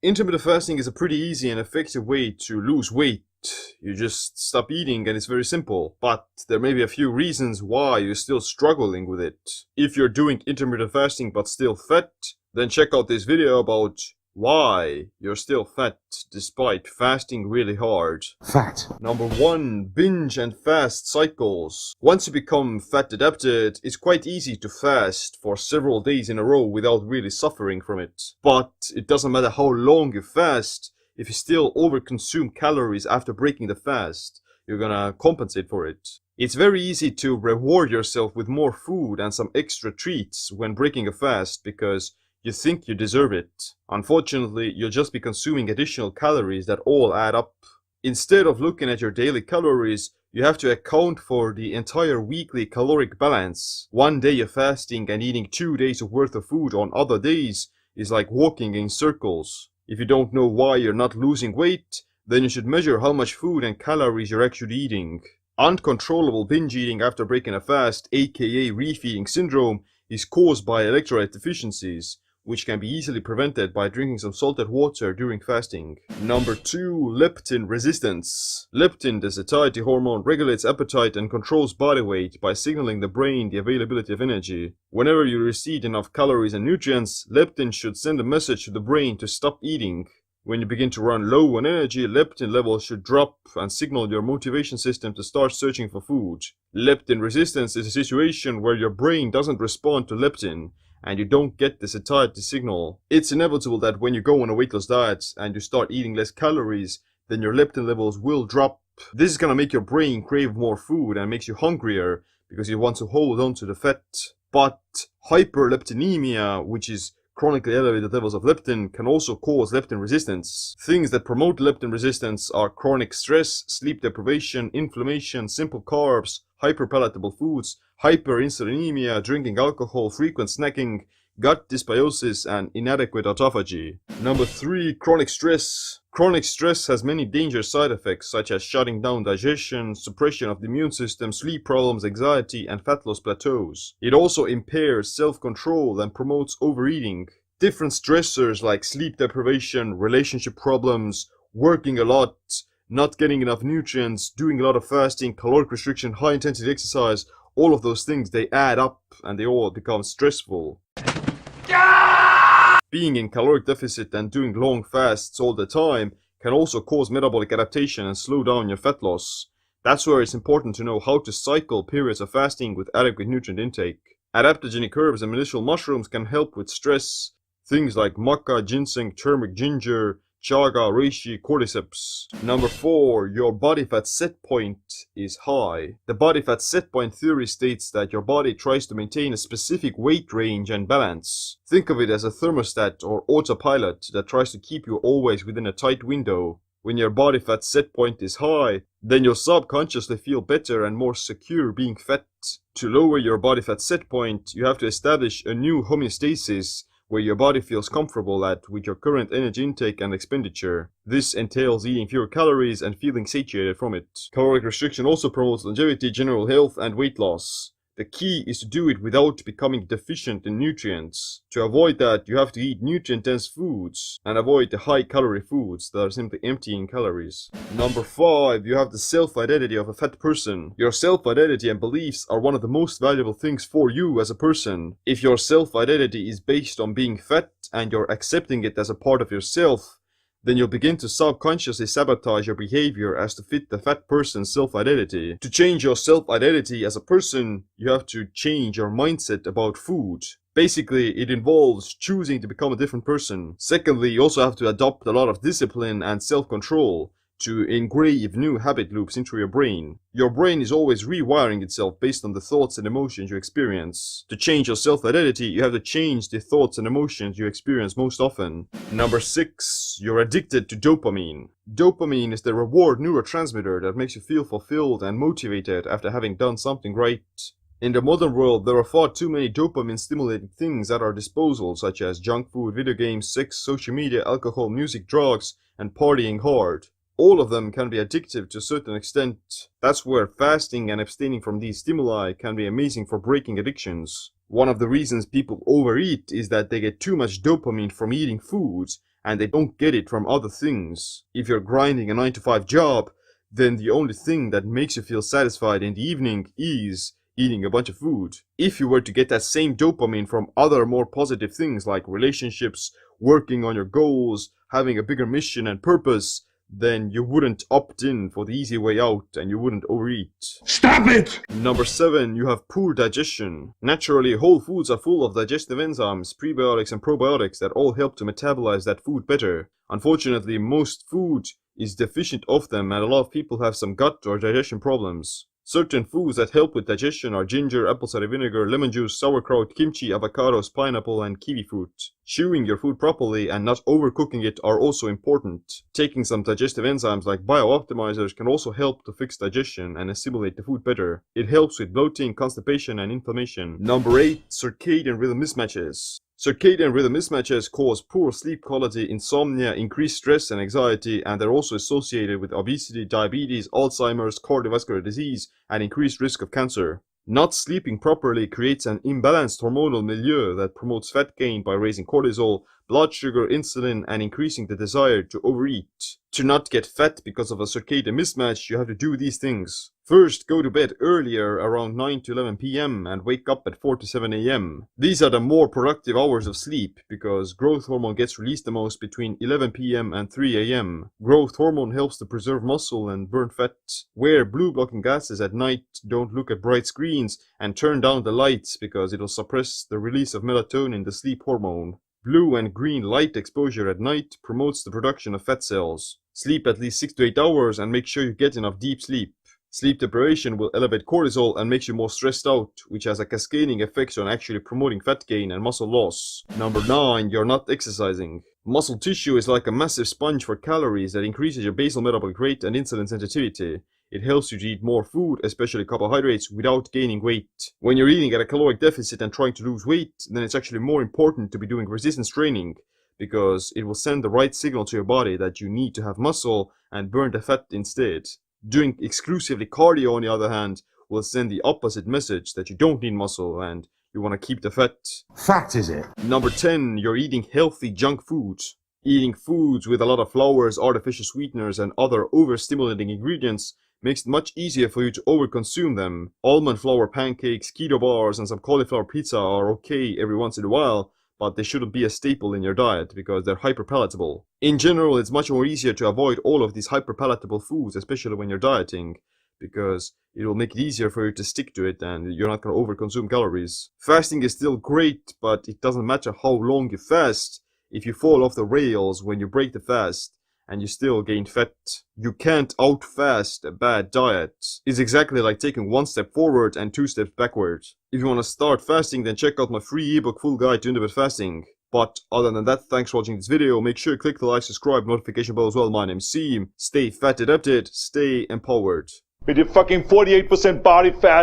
Intermittent fasting is a pretty easy and effective way to lose weight. You just stop eating and it's very simple, but there may be a few reasons why you're still struggling with it. If you're doing intermittent fasting but still fat, then check out this video about why you're still fat despite fasting really hard. Fat. Number 1. Binge and fast cycles. Once you become fat adapted, it's quite easy to fast for several days in a row without really suffering from it. But it doesn't matter how long you fast, if you still overconsume calories after breaking the fast, you're gonna compensate for it. It's very easy to reward yourself with more food and some extra treats when breaking a fast because you think you deserve it. Unfortunately, you'll just be consuming additional calories that all add up. Instead of looking at your daily calories, you have to account for the entire weekly caloric balance. One day of fasting and eating 2 days of worth of food on other days is like walking in circles. If you don't know why you're not losing weight, then you should measure how much food and calories you're actually eating. Uncontrollable binge eating after breaking a fast, aka refeeding syndrome, is caused by electrolyte deficiencies, which can be easily prevented by drinking some salted water during fasting. Number 2. Leptin resistance. Leptin, the satiety hormone, regulates appetite and controls body weight by signaling the brain the availability of energy. Whenever you receive enough calories and nutrients, leptin should send a message to the brain to stop eating. When you begin to run low on energy, leptin levels should drop and signal your motivation system to start searching for food. Leptin resistance is a situation where your brain doesn't respond to leptin, and you don't get the satiety signal. It's inevitable that when you go on a weight loss diet and you start eating less calories, then your leptin levels will drop. This is gonna make your brain crave more food and makes you hungrier because you want to hold on to the fat. But hyperleptinemia, which is chronically elevated levels of leptin, can also cause leptin resistance. Things that promote leptin resistance are chronic stress, sleep deprivation, inflammation, simple carbs, hyperpalatable foods, hyperinsulinemia, drinking alcohol, frequent snacking, gut dysbiosis, and inadequate autophagy. Number 3. Chronic stress. Chronic stress has many dangerous side effects such as shutting down digestion, suppression of the immune system, sleep problems, anxiety, and fat loss plateaus. It also impairs self-control and promotes overeating. Different stressors like sleep deprivation, relationship problems, working a lot, not getting enough nutrients, doing a lot of fasting, caloric restriction, high intensity exercise, all of those things, they add up and they all become stressful. Being in caloric deficit and doing long fasts all the time can also cause metabolic adaptation and slow down your fat loss. That's where it's important to know how to cycle periods of fasting with adequate nutrient intake. Adaptogenic herbs and medicinal mushrooms can help with stress. Things like maca, ginseng, turmeric, ginger, chaga, reishi, cordyceps. Number 4. Your body fat set point is high. The body fat set point theory states that your body tries to maintain a specific weight range and balance. Think of it as a thermostat or autopilot that tries to keep you always within a tight window. When your body fat set point is high, then you'll subconsciously feel better and more secure being fat. To lower your body fat set point, you have to establish a new homeostasis where your body feels comfortable at with your current energy intake and expenditure. This entails eating fewer calories and feeling satiated from it. Caloric restriction also promotes longevity, general health, and weight loss. The key is to do it without becoming deficient in nutrients. To avoid that, you have to eat nutrient-dense foods and avoid the high-calorie foods that are simply empty in calories. Number 5. You have the self-identity of a fat person. Your self-identity and beliefs are one of the most valuable things for you as a person. If your self-identity is based on being fat and you're accepting it as a part of yourself, then you'll begin to subconsciously sabotage your behavior as to fit the fat person's self-identity. To change your self-identity as a person, you have to change your mindset about food. Basically, it involves choosing to become a different person. Secondly, you also have to adopt a lot of discipline and self-control to engrave new habit loops into your brain. Your brain is always rewiring itself based on the thoughts and emotions you experience. To change your self-identity, you have to change the thoughts and emotions you experience most often. Number 6. You're addicted to dopamine. Dopamine is the reward neurotransmitter that makes you feel fulfilled and motivated after having done something right. In the modern world, there are far too many dopamine-stimulating things at our disposal, such as junk food, video games, sex, social media, alcohol, music, drugs, and partying hard. All of them can be addictive to a certain extent. That's where fasting and abstaining from these stimuli can be amazing for breaking addictions. One of the reasons people overeat is that they get too much dopamine from eating foods, and they don't get it from other things. If you're grinding a 9 to 5 job, then the only thing that makes you feel satisfied in the evening is eating a bunch of food. If you were to get that same dopamine from other more positive things like relationships, working on your goals, having a bigger mission and purpose, then you wouldn't opt in for the easy way out and you wouldn't overeat. Stop it! Number 7, you have poor digestion. Naturally, whole foods are full of digestive enzymes, prebiotics and probiotics that all help to metabolize that food better. Unfortunately, most food is deficient of them and a lot of people have some gut or digestion problems. Certain foods that help with digestion are ginger, apple cider vinegar, lemon juice, sauerkraut, kimchi, avocados, pineapple, and kiwi fruit. Chewing your food properly and not overcooking it are also important. Taking some digestive enzymes like biooptimizers can also help to fix digestion and assimilate the food better. It helps with bloating, constipation, and inflammation. Number 8, circadian rhythm mismatches. Circadian rhythm mismatches cause poor sleep quality, insomnia, increased stress and anxiety, and they're also associated with obesity, diabetes, Alzheimer's, cardiovascular disease, and increased risk of cancer. Not sleeping properly creates an imbalanced hormonal milieu that promotes fat gain by raising cortisol, blood sugar, insulin, and increasing the desire to overeat. To not get fat because of a circadian mismatch, you have to do these things. First, go to bed earlier around 9 to 11 p.m. and wake up at 4 to 7 a.m. These are the more productive hours of sleep because growth hormone gets released the most between 11 p.m. and 3 a.m. Growth hormone helps to preserve muscle and burn fat. Wear blue blocking glasses at night, don't look at bright screens, and turn down the lights because it'll suppress the release of melatonin, the sleep hormone. Blue and green light exposure at night promotes the production of fat cells. Sleep at least 6 to 8 hours and make sure you get enough deep sleep. Sleep deprivation will elevate cortisol and makes you more stressed out, which has a cascading effect on actually promoting fat gain and muscle loss. Number 9, you're not exercising. Muscle tissue is like a massive sponge for calories that increases your basal metabolic rate and insulin sensitivity. It helps you to eat more food, especially carbohydrates, without gaining weight. When you're eating at a caloric deficit and trying to lose weight, then it's actually more important to be doing resistance training, because it will send the right signal to your body that you need to have muscle and burn the fat instead. Doing exclusively cardio, on the other hand, will send the opposite message that you don't need muscle and you want to keep the fat. Fact is it? Number 10, you're eating healthy junk food. Eating foods with a lot of flours, artificial sweeteners, and other overstimulating ingredients makes it much easier for you to overconsume them. Almond flour pancakes, keto bars, and some cauliflower pizza are okay every once in a while, but they shouldn't be a staple in your diet because they're hyperpalatable. In general, it's much more easier to avoid all of these hyperpalatable foods, especially when you're dieting, because it will make it easier for you to stick to it and you're not going to overconsume calories. Fasting is still great, but it doesn't matter how long you fast if you fall off the rails when you break the fast and you still gain fat. You can't out-fast a bad diet. It's exactly like taking 1 step forward and 2 steps backward. If you want to start fasting, then check out my free ebook Full Guide to Intermittent Fasting. But other than that, thanks for watching this video. Make sure you click the like, subscribe, notification bell as well. My name's Seam. Stay fat adapted, stay empowered. With your fucking 48% body fat.